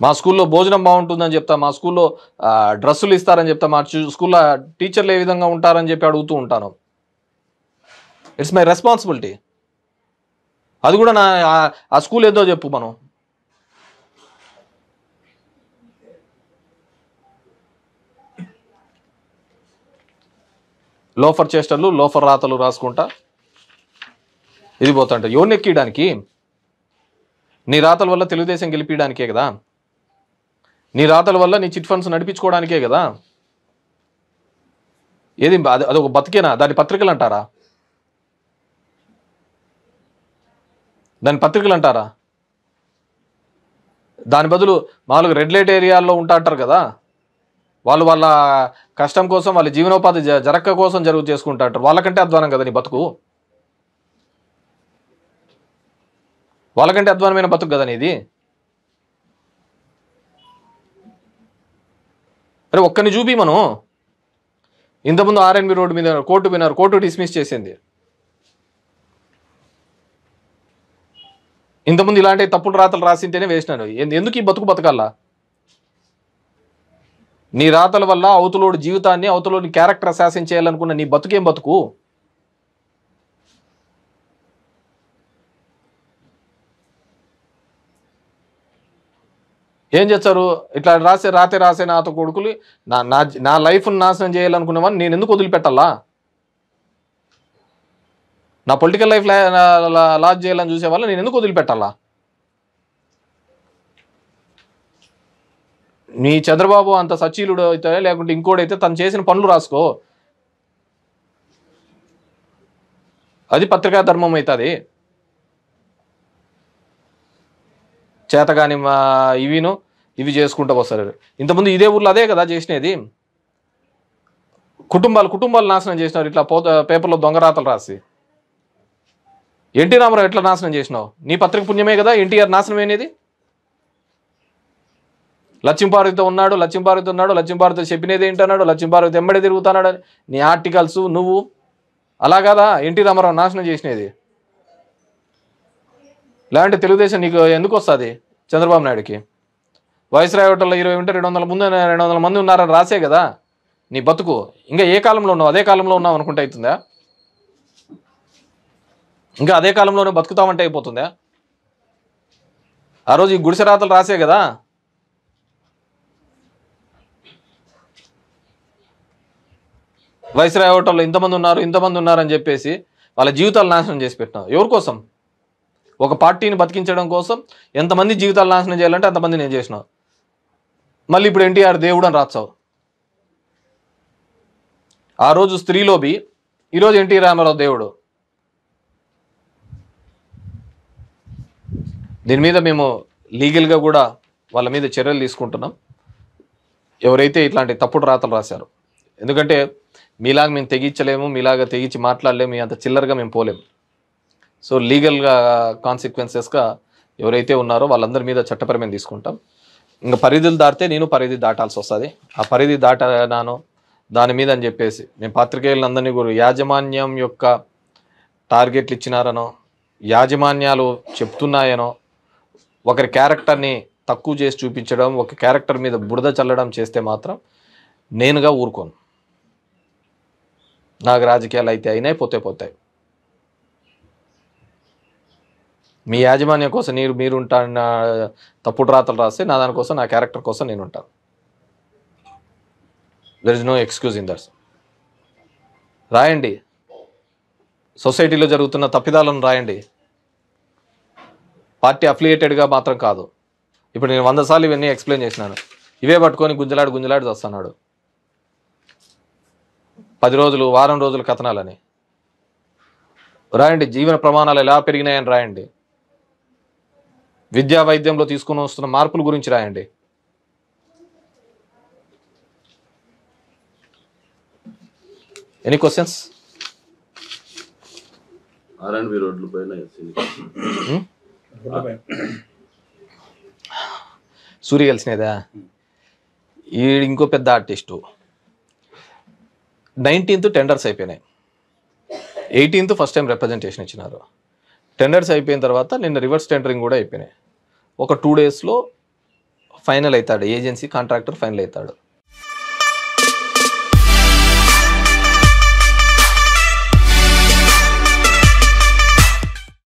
మా స్కూల్లో భోజనం బాగుంటుందని చెప్తా, మా స్కూల్లో డ్రెస్సులు ఇస్తారని చెప్తా, మా స్కూల్లో టీచర్లు ఏ విధంగా ఉంటారని చెప్పి అడుగుతూ ఉంటాను. It's my responsibility. అది కూడా ఆ స్కూల్ ఏదో చెప్పు. మనం లోఫర్ చేష్టలు, లోఫర్ రాతలు రాసుకుంటా ఇది పోతుంట. ఎవరిని ఎక్కియడానికి? నీ రాతల వల్ల తెలుగుదేశం గెలిపించడానికే కదా, నీ రాతల వల్ల నీ చిట్ ఫండ్స్ నడిపించుకోవడానికే కదా. ఏది అదొక బతికేనా? దాని పత్రికలు అంటారా? దాని పత్రికలు అంటారా? దాని బదులు మామూలుగా రెడ్ లైట్ ఏరియాల్లో ఉంటారు కదా, వాళ్ళు వాళ్ళ కష్టం కోసం, వాళ్ళ జీవనోపాధి జరక్క కోసం చేసుకుంటారు. వాళ్ళకంటే అధ్వానం కదా నీ బతుకు. వాళ్ళకంటే అధ్వానమైన బతుకు కదా నీది. అరే ఒక్కరిని చూపి. మనం ఇంతకుముందు ఆర్ఎన్బి రోడ్డు మీద కోర్టు విన్నారు, కోర్టు డిస్మిస్ చేసింది. ఇంతకుముందు ఇలాంటి తప్పుడు రాతలు రాసింటేనే వేసినాను. ఎందుకు ఈ బతుకు బతకాలా? నీ రాతల వల్ల అవతలోడి జీవితాన్ని, అవతలోని క్యారెక్టర్ అసాసిన్ చేయాలనుకున్న నీ బతుకేం బతుకు? ఏం చేస్తారు? ఇట్లా రాసే నాతో కొడుకులు నా లైఫ్ను నాశనం చేయాలనుకున్నామని నేను ఎందుకు వదిలిపెట్టాలా? నా పొలిటికల్ లైఫ్ లాజ్ చేయాలని చూసే వాళ్ళ నేను ఎందుకు వదిలిపెట్టాలా? నీ చంద్రబాబు అంత సచీలుడు అయితే, లేకుంటే ఇంకోడైతే తను చేసిన పనులు రాసుకో. అది పత్రికా ధర్మం అవుతుంది. చేతగాని ఇవి చేసుకుంటూ వస్తారు. ఇంతకుముందు ఇదే ఊర్లో అదే కదా చేసినది. కుటుంబాలు నాశనం చేసినారు ఇట్లా పేపర్లో దొంగరాతలు రాసి. ఎన్టీ రామారావు ఎట్లా నాశనం చేసినావు? నీ పత్రిక పుణ్యమే కదా ఎన్టీఆర్ నాశనం అయినది. లక్ష్మీపార్వతితో ఉన్నాడు, లక్ష్మీపార్వతితో చెప్పినది ఏంటన్నాడు, లక్ష్మీపార్వతి ఎంబడే తిరుగుతున్నాడు అని నీ ఆర్టికల్స్. నువ్వు అలా కదా ఎన్టీ రామారావు నాశనం చేసినది. లేదంటే తెలుగుదేశం నీకు ఎందుకు వస్తుంది? చంద్రబాబు నాయుడుకి వైస్రాయ్ హోటల్లో 20 ఉంటే 200 మంది ఉన్నారని రాసే కదా నీ బతుకు. ఇంకా ఏ కాలంలో ఉన్నావు? అదే కాలంలో ఉన్నావు అనుకుంటే అవుతుందా? ఇంకా అదే కాలంలోనే బతుకుతామంటే అయిపోతుందా? ఆ రోజు ఈ గుడిసె రాతలు రాసే కదా. వైస్రాయ్ హోటల్లో ఇంతమంది ఉన్నారు అని చెప్పేసి వాళ్ళ జీవితాలు నాశనం చేసి పెట్టినావు. ఎవరి కోసం? ఒక పార్టీని బతికించడం కోసం ఎంతమంది జీవితాలు నాశనం చేయాలంటే అంతమంది నేను చేసినావు. మళ్ళీ ఇప్పుడు ఎన్టీఆర్ దేవుడు అని రాచావు. ఆ రోజు స్త్రీలోబి, ఈరోజు ఎన్టీ రామారావు దేవుడు. దీని మీద మేము లీగల్గా కూడా వాళ్ళ మీద చర్యలు తీసుకుంటున్నాం, ఎవరైతే ఇట్లాంటి తప్పుడు రాతలు రాశారు. ఎందుకంటే మీలాగా మేము తెగించలేము, మీలాగా తెగించి మాట్లాడలేము, మీ అంత చిల్లరగా మేము పోలేము. సో లీగల్గా కాన్సిక్వెన్సెస్గా ఎవరైతే ఉన్నారో వాళ్ళందరి మీద చట్టపరమైన తీసుకుంటాం. ఇంకా పరిధులు దాటితే నేను పరిధి దాటాల్సి వస్తుంది. ఆ పరిధి దాటాను దాని మీద అని చెప్పేసి నేను పాత్రికేయులందరినీ కూడా యాజమాన్యం యొక్క టార్గెట్లు ఇచ్చినారనో, యాజమాన్యాలు చెప్తున్నాయనో, ఒకరి క్యారెక్టర్ని తక్కువ చేసి చూపించడం, ఒక క్యారెక్టర్ మీద బురద చల్లడం చేస్తే మాత్రం నేనుగా ఊరుకోను. నాకు రాజకీయాలు అయితే అయినాయి, పోతాయి. మీ యాజమాన్యం కోసం మీరు ఉంటాను తప్పుడు రాతలు రాస్తే నా దానికోసం, నా క్యారెక్టర్ కోసం నేను ఉంటాను. There is no excuse in that. రాయండి, సొసైటీలో జరుగుతున్న తప్పిదాలను రాయండి. పార్టీ అఫిలియేటెడ్గా మాత్రం కాదు. ఇప్పుడు నేను 100 సార్లు ఇవన్నీ ఎక్స్ప్లెయిన్ చేసినాను. ఇవే పట్టుకొని గుంజలాడి వస్తున్నాడు. 10 రోజులు, వారం రోజులు కథనాలని రాయండి. జీవన ప్రమాణాలు ఎలా పెరిగినాయని రాయండి. విద్యా వైద్యంలో తీసుకుని వస్తున్న మార్పుల గురించి రాయండి. Any questions? ఆర్ఎన్బి రోడ్ల పైన సూర్య కలిసినదా? ఈ ఇంకో పెద్ద ఆర్టిస్టు. 19th టెండర్స్ అయిపోయినాయి, 18th ఫస్ట్ టైం రిప్రజెంటేషన్ ఇచ్చినారు. టెండర్స్ అయిపోయిన తర్వాత నిన్న రివర్స్ టెండరింగ్ కూడా అయిపోయినాయి. ఒక 2 daysలో ఫైనల్ అవుతాడు, ఏజెన్సీ కాంట్రాక్టర్ ఫైనల్ అవుతాడు.